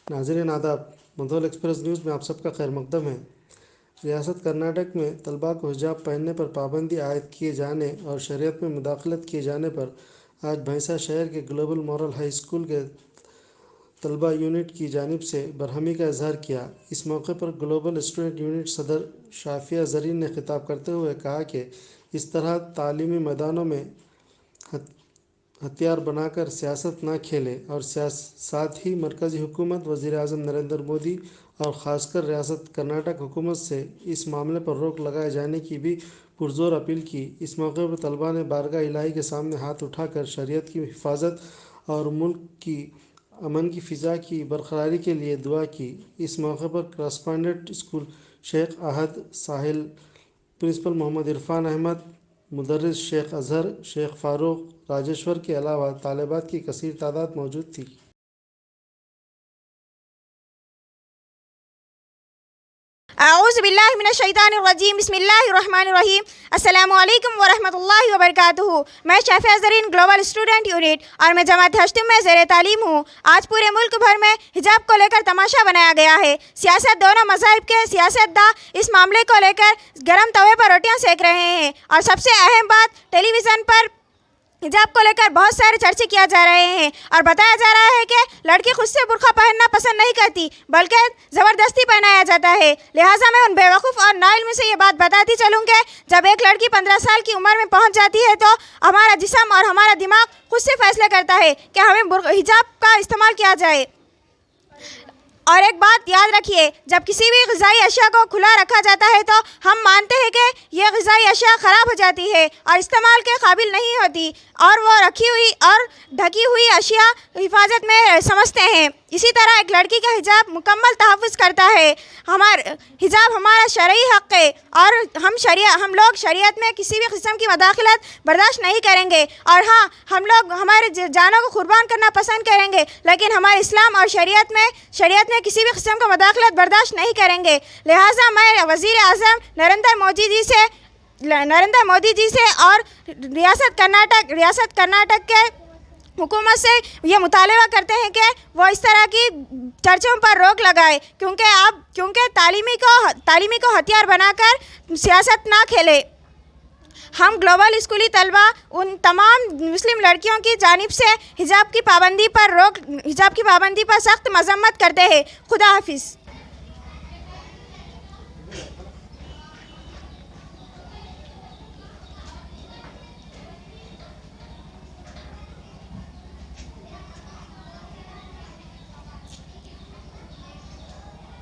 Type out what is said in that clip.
ناظرین آداب، مدھول express news میں آپ سب کا خیر مقدم ہے۔ ریاست کرناٹک میں طلباء کو حجاب پہننے پر پابندی عائد کیے جانے اور شریعت میں مداخلت کیے جانے پر آج بھینسہ شہر کے گلوبل مورل ہائی اسکول کے طلباء یونٹ کی جانب سے برہمی کا اظہار کیا۔ اس موقع پر گلوبل اسٹوڈنٹ یونٹ صدر شافیہ زرین نے خطاب کرتے ہوئے کہا کہ اس طرح تعلیمی میدانوں میں ہتھیار بنا کر سیاست نہ کھیلیں، اور ساتھ ہی مرکزی حکومت، وزیر اعظم نریندر مودی اور خاص کر ریاست کرناٹک حکومت سے اس معاملے پر روک لگائے جانے کی بھی پرزور اپیل کی۔ اس موقع پر طلباء نے بارگاہ الہی کے سامنے ہاتھ اٹھا کر شریعت کی حفاظت اور ملک کی امن کی فضا کی برقراری کے لیے دعا کی۔ اس موقع پر کرسپنڈنٹ اسکول شیخ احد ساحل، پرنسپل محمد عرفان احمد، مدرس شیخ اظہر، شیخ فاروق راجیشور کے علاوہ طالبات کی کثیر تعداد موجود تھی۔ اعوذ باللہ من الشیطان الرجیم، بسم اللہ الرحمن الرحیم۔ السلام علیکم ورحمۃ اللہ وبرکاتہ۔ میں شافیہ زرین گلوبل اسٹوڈنٹ یونٹ اور میں جماعت ہشتم میں زیر تعلیم ہوں۔ آج پورے ملک بھر میں حجاب کو لے کر تماشا بنایا گیا ہے۔ سیاست دونوں مذاہب کے سیاست داں اس معاملے کو لے کر گرم توے پر روٹیاں سیک رہے ہیں، اور سب سے اہم بات، ٹیلی ویژن پر حجاب کو لے کر بہت سارے چرچے کیا جا رہے ہیں اور بتایا جا رہا ہے کہ لڑکی خود سے برقع پہننا پسند نہیں کرتی بلکہ زبردستی پہنایا جاتا ہے۔ لہٰذا میں ان بیوقوف اور ناعلم سے یہ بات بتاتی چلوں کہ جب ایک لڑکی 15 سال کی عمر میں پہنچ جاتی ہے تو ہمارا جسم اور ہمارا دماغ خود سے فیصلہ کرتا ہے کہ ہمیں حجاب کا استعمال کیا جائے۔ اور ایک بات یاد رکھیے، جب کسی بھی غذائی اشیاء کو کھلا رکھا جاتا ہے تو ہم مانتے ہیں کہ یہ غذائی اشیاء خراب ہو جاتی ہے اور استعمال کے قابل نہیں ہوتی، اور وہ رکھی ہوئی اور ڈھکی ہوئی اشیاء حفاظت میں سمجھتے ہیں۔ اسی طرح ایک لڑکی کا حجاب مکمل تحفظ کرتا ہے۔ حجاب ہمارا شرعی حق ہے اور ہم لوگ شریعت میں کسی بھی قسم کی مداخلت برداشت نہیں کریں گے، اور ہاں، ہم لوگ ہمارے جانوں کو قربان کرنا پسند کریں گے، لیکن ہمارے اسلام اور شریعت میں کسی بھی قسم کا مداخلت برداشت نہیں کریں گے۔ لہٰذا میں وزیر اعظم نریندر مودی جی سے اور ریاست کرناٹک کے حکومت سے یہ مطالبہ کرتے ہیں کہ وہ اس طرح کی چرچوں پر روک لگائے، کیونکہ تعلیمی کو ہتھیار بنا کر سیاست نہ کھیلے۔ ہم گلوبل اسکولی طلباء ان تمام مسلم لڑکیوں کی جانب سے حجاب کی پابندی پر سخت مذمت کرتے ہیں۔ خدا حافظ۔